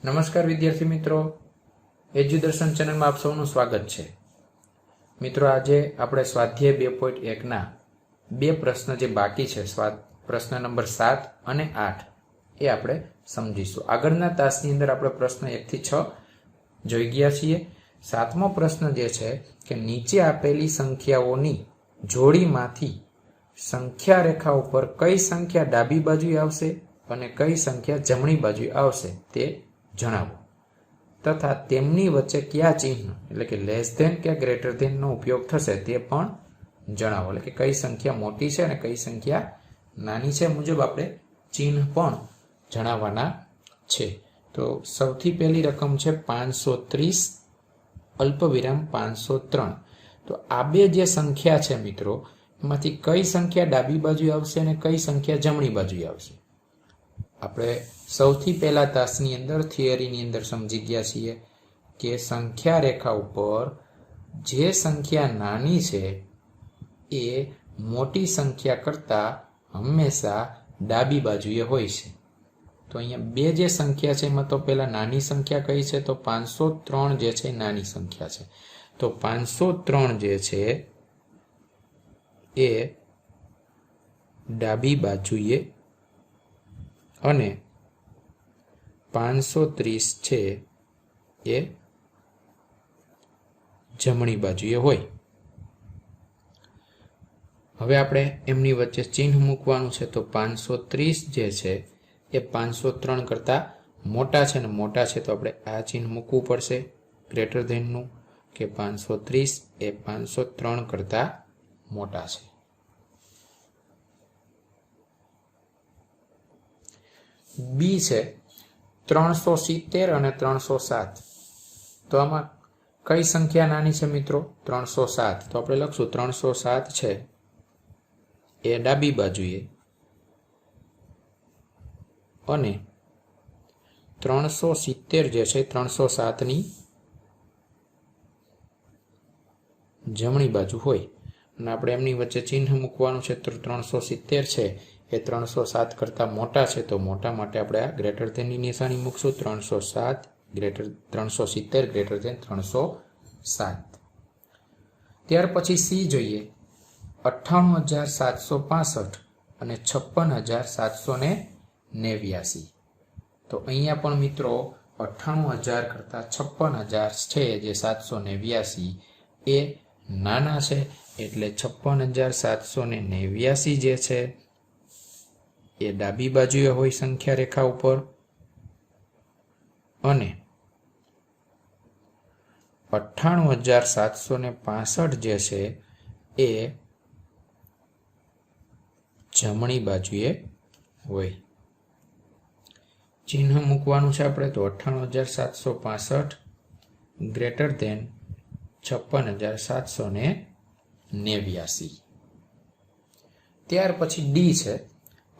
નમસ્કાર વિદ્યાર્થી મિત્રો, એજ્યુદર્શન ચેનલમાં આપ સૌનું સ્વાગત છે। મિત્રો, આજે આપણે સ્વાધ્યાય 2.1ના બે પ્રશ્ન જે બાકી છે, પ્રશ્ન નંબર 7 અને 8 એ આપણે સમજીશું। આગળના તાસની અંદર આપણે પ્રશ્ન 1 થી 6 જોઈ ગયા છીએ। 7મો પ્રશ્ન જે છે કે નીચે આપેલી સંખ્યાઓની જોડીમાંથી સંખ્યા રેખા ઉપર કઈ સંખ્યા ડાબી બાજુએ આવશે અને કઈ સંખ્યા જમણી બાજુએ આવશે તે જણાવો, તથા તેમની વચ્ચે કયા ચિહ્ન એટલે કે લેસ ધેન કે ગ્રેટર ધેન નો ઉપયોગ થશે તે પણ જણાવો। એટલે કે કઈ સંખ્યા મોટી છે અને કઈ સંખ્યા નાની છે મુજબ આપણે ચિહ્ન પણ જણાવવાના છે। તો સૌથી પહેલી રકમ છે 530 અલ્પવિરામ 503। તો આ બે જે સંખ્યા છે મિત્રો, એમાંથી કઈ સંખ્યા ડાબી બાજુએ આવશે અને કઈ સંખ્યા જમણી બાજુએ આવશે? આપણે સૌથી પહેલા તાસની અંદર થિયરીની અંદર સમજી ગયા છીએ કે સંખ્યા રેખા ઉપર જે સંખ્યા નાની છે એ મોટી સંખ્યા કરતાં હંમેશા ડાબી બાજુએ હોય છે। તો અહીંયા બે જે સંખ્યા છે એમાં તો પહેલા નાની સંખ્યા કઈ છે? તો 503 જે છે નાની સંખ્યા છે। તો 503 જે છે એ ડાબી બાજુએ અને 530 છે એ જમણી બાજુએ હોય। હવે આપણે એમની વચ્ચે ચિહ્ન મૂકવાનું છે। તો 530 જે છે એ 503 કરતા મોટા છે ને મોટા છે, તો આપણે આ ચિહ્ન મૂકવું પડશે ગ્રેટર ધેનનું, કે 530 એ 503 કરતા મોટા છે। બી છે 370 અને 307। તો આમાં કઈ સંખ્યા નાની છે મિત્રો? 307। તો આપણે લખશું 307 છે એ ડાબી બાજુએ અને 370 જે છે 307ની જમણી બાજુ હોય। અને આપણે એમની વચ્ચે ચિહ્ન મૂકવાનું છે। તો 370 છે એ 307 કરતા મોટા છે, તો મોટા માટે આપણે આ ગ્રેટર ધેનની નિશાની મૂકશું। 370 ગ્રેટર ધેન 307। ત્યાર પછી સી જોઈએ 98765 અને 56789। તો અહીંયા પણ મિત્રો 98000 કરતા 56000 છે જે 789 એ નાના છે, એટલે 56789 જે છે એ ડાબી બાજુએ હોય સંખ્યા રેખા ઉપર અને 98765 જે છે એ જમણી બાજુએ હોય। ચિહ્ન મૂકવાનું છે આપણે। તો 98765 ગ્રેટર ધેન 56789। ત્યાર પછી ડી છે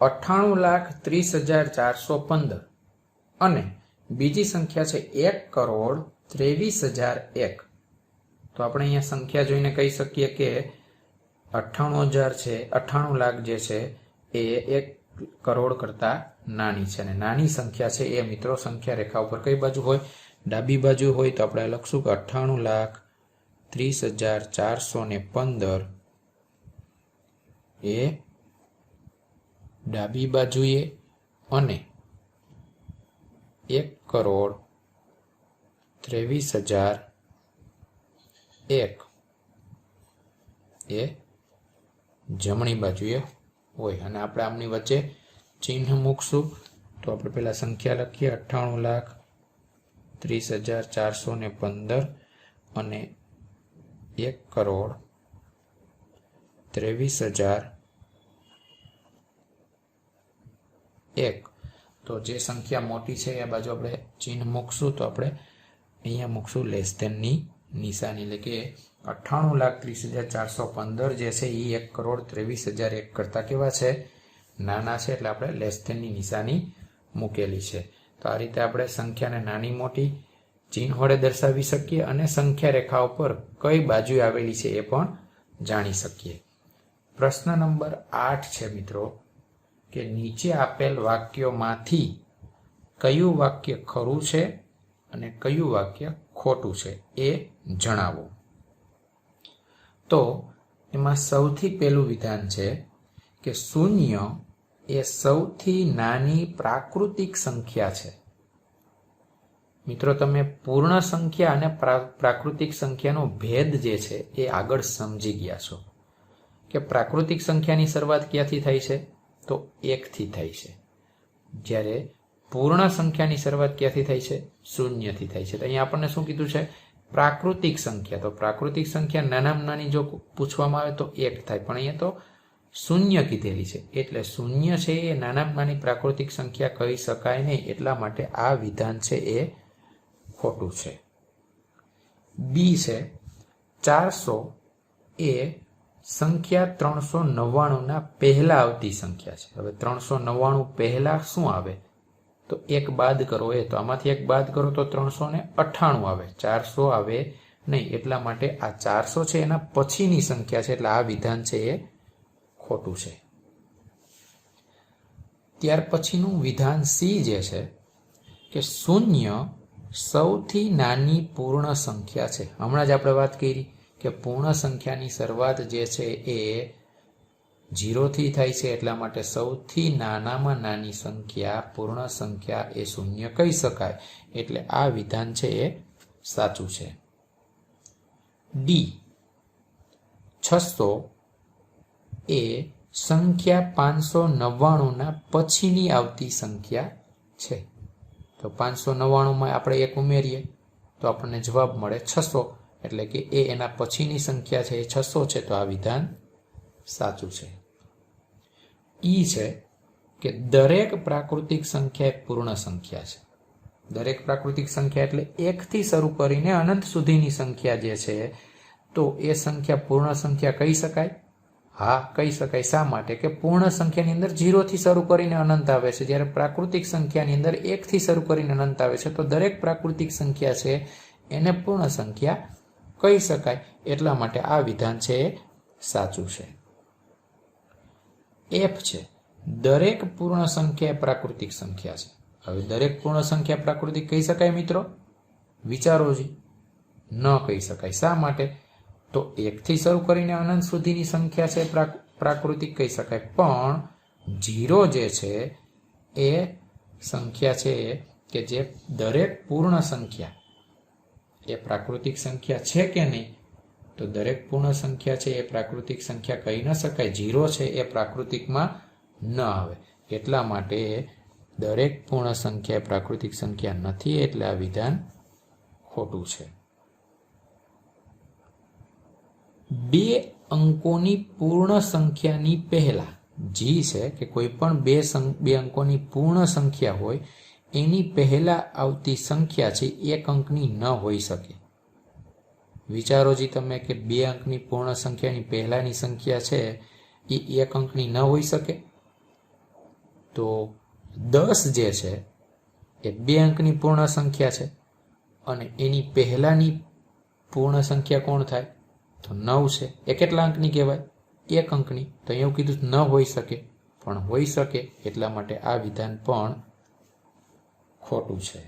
98,30,415 અને બીજી સંખ્યા છે 1,23,001। તો આપણે અહીંયા સંખ્યા જોઈને કહી શકીએ કે 98,000 છે, 98 લાખ જે છે એ 1 કરોડ કરતા નાની છે, અને નાની સંખ્યા છે એ મિત્રો સંખ્યા રેખા ઉપર કઈ બાજુ હોય? ડાબી બાજુ હોય। તો આપણે લખશું કે 98,30,415 એ ડાબી બાજુએ અને 1,23,001 એ જમણી બાજુએ હોય। અને આપણે આમની વચ્ચે ચિહ્ન મૂકશું। તો આપણે પહેલા સંખ્યા લખીએ 98,30,415 અને 1,23,001। તો જે સંખ્યા મોટી છે એ બાજુ આપણે ચિહ્ન મૂકશું। તો આપણે અહીંયા મૂકશું લેસ ધેનની નિશાની, એટલે કે 98,30,415 જે છે એ 1,23,001 કરતા કેવા છે? નાના છે, એટલે આપણે લેસ ધેનની નિશાની મૂકેલી છે। તો આ રીતે આપણે સંખ્યાને નાની મોટી ચિહ્ન વડે દર્શાવી શકીએ અને સંખ્યા રેખા ઉપર કઈ બાજુ આવેલી છે એ પણ જાણી શકીએ। પ્રશ્ન નંબર 8 છે મિત્રો કે નીચે આપેલ વાક્યોમાંથી કયું વાક્ય ખરું છે અને કયું વાક્ય ખોટું છે એ જણાવો. તો એમાં સૌથી પહેલું વિધાન છે કે શૂન્ય એ સૌથી નાની પ્રાકૃતિક સંખ્યા છે. મિત્રો, તમે પૂર્ણ સંખ્યા અને પ્રાકૃતિક સંખ્યાનો ભેદ જે છે એ આગળ સમજી ગયા છો કે પ્રાકૃતિક સંખ્યાની શરૂઆત ક્યાંથી થાય છે? તો 1 થી થાય છે. જ્યારે પૂર્ણ સંખ્યાની શરૂઆત ક્યાંથી થાય છે? 0 થી થાય છે. તો અહીંયા આપણને શું કીધું છે? પ્રાકૃતિક સંખ્યા. તો પ્રાકૃતિક સંખ્યા નાનામાં નાની જો પૂછવામાં આવે તો 1 થાય, પણ અહીંયા તો 0 કીધેલી છે, એટલે 0 છે એ નાનામાં નાની પ્રાકૃતિક સંખ્યા કહી શકાય નહીં. એટલા માટે આ વિધાન છે એ ખોટું છે. બી છે 400 એ સંખ્યા 399 પહેલા આવતી સંખ્યા છે. હવે 399 પહેલા શું આવે? તો 1 બાદ કરો એ, તો આમાંથી 1 બાદ કરો તો 398 આવે, 400 આવે નહીં. એટલા માટે આ 400 છે એના પછીની સંખ્યા છે, એટલે આ વિધાન છે એ ખોટું છે. ત્યાર પછીનું વિધાન સી જે છે કે શૂન્ય સૌથી નાની પૂર્ણ સંખ્યા છે. હમણાં જ આપણે વાત કરી કે પૂર્ણ સંખ્યાની શરૂઆત જે છે એ 0 થી થાય છે, એટલા માટે સૌથી નાનામાં નાની સંખ્યા પૂર્ણ સંખ્યા એ શૂન્ય કહી શકાય. એટલે આ વિધાન છે એ સાચું છે. ડી 600 એ સંખ્યા 599 પછીની આવતી સંખ્યા છે. તો 599 આપણે 1 ઉમેરીએ તો આપણને જવાબ મળે 600, એટલે કે એ એના પછીની સંખ્યા છે એ 600 છે. તો આ વિધાન સાચું છે. ઈ છે કે દરેક પ્રાકૃતિક સંખ્યા એ પૂર્ણ સંખ્યા છે. દરેક પ્રાકૃતિક સંખ્યા એટલે 1 થી શરૂ કરીને અનંત સુધીની સંખ્યા જે છે, તો એ સંખ્યા પૂર્ણ સંખ્યા કહી શકાય? હા, કહી શકાય. શા માટે? કે પૂર્ણ સંખ્યાની અંદર 0 થી શરૂ કરીને અનંત આવે છે, જ્યારે પ્રાકૃતિક સંખ્યાની અંદર 1 થી શરૂ કરીને અનંત આવે છે. તો દરેક પ્રાકૃતિક સંખ્યા છે એને પૂર્ણ સંખ્યા કહી શકાય. એટલા માટે આ વિધાન છે એ સાચું છે. એફ છે દરેક પૂર્ણ સંખ્યા એ પ્રાકૃતિક સંખ્યા છે. હવે દરેક પૂર્ણ સંખ્યા પ્રાકૃતિક કહી શકાય મિત્રો? વિચારો જી, ન કહી શકાય. શા માટે? તો 1 થી શરૂ કરીને અનંત સુધીની સંખ્યા છે પ્રાકૃતિક કહી શકાય, પણ 0 જે છે એ સંખ્યા છે કે જે દરેક પૂર્ણ સંખ્યા એ પ્રાકૃતિક સંખ્યા છે કે નહીં? તો દરેક પૂર્ણ સંખ્યા છે એ પ્રાકૃતિક સંખ્યા કહી ન શકાય. 0 છે એ પ્રાકૃતિકમાં ન આવે. એટલા માટે દરેક પૂર્ણ સંખ્યા એ પ્રાકૃતિક સંખ્યા નથી, એટલે આ વિધાન ખોટું છે. 2 અંકોની પૂર્ણ સંખ્યાની પહેલા જી છે કે કોઈ પણ 2 અંકોની પૂર્ણ સંખ્યા હોય એની પહેલા આવતી સંખ્યા છે 1 અંકની ન હોઈ શકે. વિચારો જી તમે કે 2 અંકની પૂર્ણ સંખ્યાની પહેલાની સંખ્યા છે એ 1 અંકની ન હોઈ શકે. તો 10 જે છે એ 2 અંકની પૂર્ણ સંખ્યા છે અને એની પહેલાની પૂર્ણ સંખ્યા કોણ થાય? તો 9 છે. એ કેટલા અંકની કહેવાય? 1 અંકની. તો એવું કીધું ન હોઈ શકે, પણ હોઈ શકે. એટલા માટે આ વિધાન પણ ખોટું છે.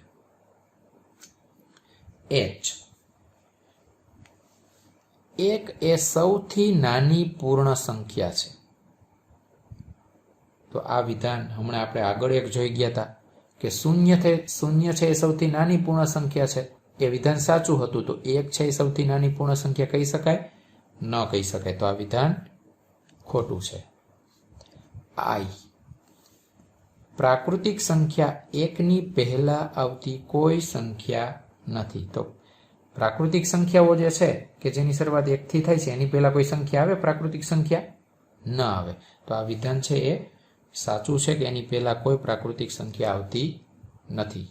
એચ 1 એ સૌથી નાની પૂર્ણ સંખ્યા છે. તો આ વિધાન હમણાં આપણે આગળ એક જોઈ ગયા હતા કે શૂન્ય છે એ સૌથી નાની પૂર્ણ સંખ્યા છે. એ વિધાન સાચું હતું. તો 1 છે એ સૌથી નાની પૂર્ણ સંખ્યા કહી શકાય? ન કહી શકાય. તો આ વિધાન ખોટું છે. આઈ પ્રાકૃતિક સંખ્યા 1ની પહેલા આવતી કોઈ સંખ્યા નથી. તો પ્રાકૃતિક સંખ્યાઓ જે છે કે જેની શરૂઆત 1 થી થાય છે એની પહેલા કોઈ સંખ્યા આવે? પ્રાકૃતિક સંખ્યા ન આવે. તો આ વિધાન છે એ સાચું છે કે એની પહેલા કોઈ પ્રાકૃતિક સંખ્યા આવતી નથી.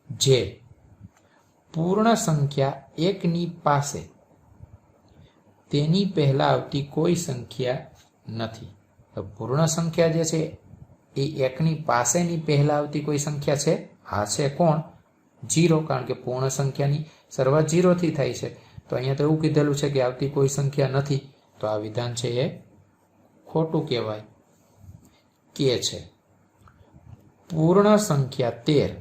જે પૂર્ણ સંખ્યા 1ની પાસે તેની પહેલા આવતી કોઈ સંખ્યા નથી. તો પૂર્ણ સંખ્યા જે છે એ 1ની પાસેની પહેલા આવતી કોઈ સંખ્યા છે? હા છે. કોણ? 0, કારણ કે પૂર્ણ સંખ્યાની શરૂઆત 0 થી થાય છે. તો અહીંયા તો એવું કીધેલું છે કે આવતી કોઈ સંખ્યા નથી. તો આ વિધાન છે એ ખોટું કહેવાય. કે છે પૂર્ણ સંખ્યા 13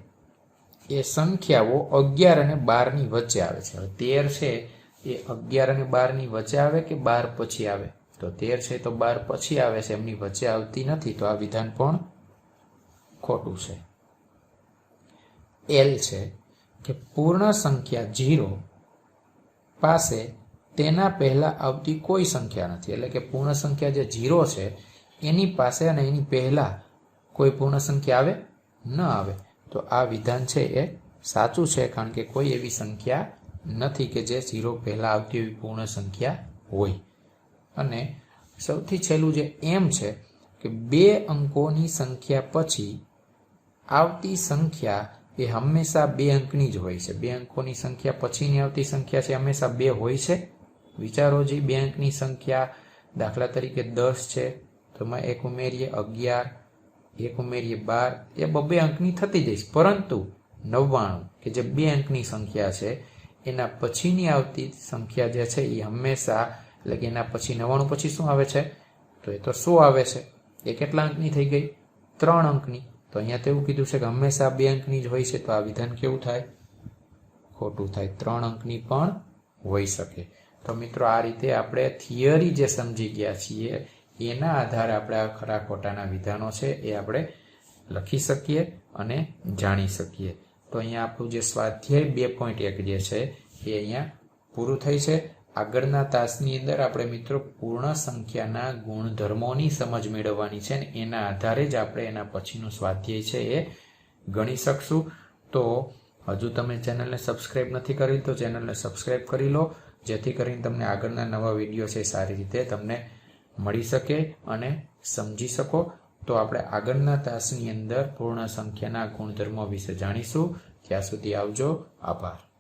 એ સંખ્યાઓ 11 અને 12 ની વચ્ચે આવે છે. હવે 13 છે એ 11 અને 12 ની વચ્ચે આવે કે 12 પછી આવે? તો 13 છે તો 12 પછી આવે છે, એમની વચ્ચે આવતી નથી, તો આ વિધાન પણ ખોટું છે. એલ છે કે પૂર્ણ સંખ્યા 0 પાસે તેના પહેલા આવતી કોઈ સંખ્યા નથી. એટલે કે પૂર્ણ સંખ્યા જે 0 છે એની પાસે અને એની પહેલા કોઈ પૂર્ણ સંખ્યા આવે ન આવે. તો આ વિધાન છે એ સાચું છે, કારણ કે કોઈ એવી સંખ્યા નથી કે જે 0 પહેલા આવતી એવી પૂર્ણ સંખ્યા હોય. અને સૌથી છેલ્લું જે એમ છે કે 2 અંકોની સંખ્યા પછી આવતી સંખ્યા એ હંમેશા 2 અંકની જ હોય છે. 2 અંકોની સંખ્યા પછીની આવતી સંખ્યા છે હંમેશા 2 હોય છે. વિચારો જે 2 અંકની સંખ્યા, દાખલા તરીકે 10 છે, તો એમાં 1 ઉમેરીએ 11, 1 ઉમેરીએ 12, એ 2 અંકની થતી જઈશ. પરંતુ 99 કે જે 2 અંકની સંખ્યા છે એના પછીની આવતી સંખ્યા જે છે એ હંમેશા, એટલે કે એના પછી 99 પછી શું આવે છે? તો એ તો 100 આવે છે. એ કેટલા અંકની થઈ ગઈ? 3 અંકની. તો અહીંયા તો એવું કીધું છે કે હંમેશા 2 અંકની જ હોય છે, તો આ વિધાન કેવું થાય? ખોટું થાય. 3 અંકની પણ હોઈ શકે. તો મિત્રો, આ રીતે આપણે થિયરી જે સમજી ગયા છીએ એના આધારે આપણે આ ખરા ખોટાના વિધાનો છે એ આપણે લખી શકીએ અને જાણી શકીએ. તો અહીંયા આપણું જે સ્વાધ્યાય 2.1 જે છે એ અહીંયા પૂરું થઈ છે. આગળના તાસની અંદર આપણે મિત્રો પૂર્ણ સંખ્યાના ગુણધર્મોની સમજ મેળવવાની છે ને એના આધારે જ આપણે એના પછીનું સ્વાધ્યાય છે એ ગણી શકશું. તો હજુ તમે ચેનલને સબસ્ક્રાઇબ નથી કરી તો ચેનલને સબસ્ક્રાઇબ કરી લો, જેથી કરીને તમને આગળના નવા વિડીયો છે સારી રીતે તમને મળી શકે અને સમજી શકો. તો આપણે આગળના તાસની અંદર પૂર્ણ સંખ્યાના ગુણધર્મો વિશે જાણીશું. ત્યાં સુધી આવજો. આભાર.